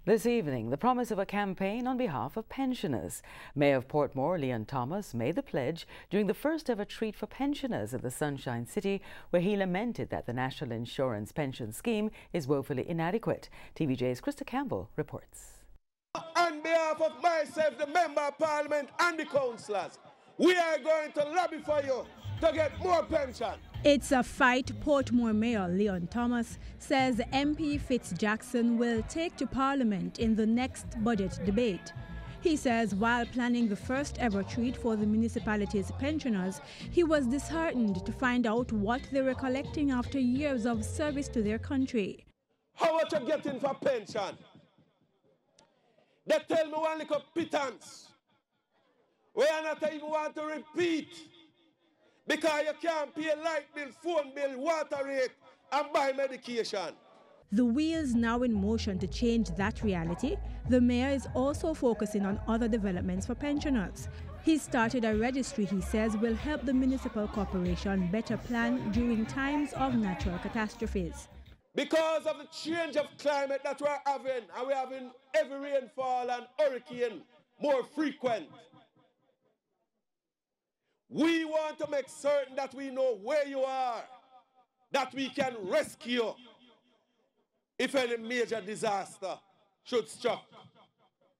This evening, the promise of a campaign on behalf of pensioners. Mayor of Portmore, Leon Thomas, made the pledge during the first ever treat for pensioners in the Sunshine City, where he lamented that the National Insurance Pension Scheme is woefully inadequate. TVJ's Krista Campbell reports. On behalf of myself, the Member of Parliament and the councillors, we are going to lobby for you to get more pension. It's a fight Portmore Mayor Leon Thomas says MP Fitz Jackson will take to Parliament in the next budget debate. He says while planning the first ever treat for the municipality's pensioners, he was disheartened to find out what they were collecting after years of service to their country. How much you getting for pension? They tell me one little pittance. We are not even want to repeat. Because you can't pay light bill, phone bill, water rate, and buy medication. The wheels now in motion to change that reality, the mayor is also focusing on other developments for pensioners. He started a registry he says will help the municipal corporation better plan during times of natural catastrophes. Because of the change of climate that we're having, and we're having heavy rainfall and hurricane more frequent, we want to make certain that we know where you are, that we can rescue if any major disaster should strike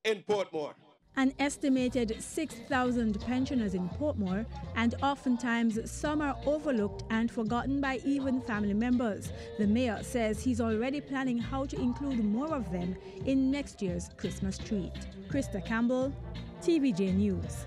in Portmore. An estimated 6,000 pensioners in Portmore, and oftentimes some are overlooked and forgotten by even family members. The mayor says he's already planning how to include more of them in next year's Christmas treat. Krista Campbell, TVJ News.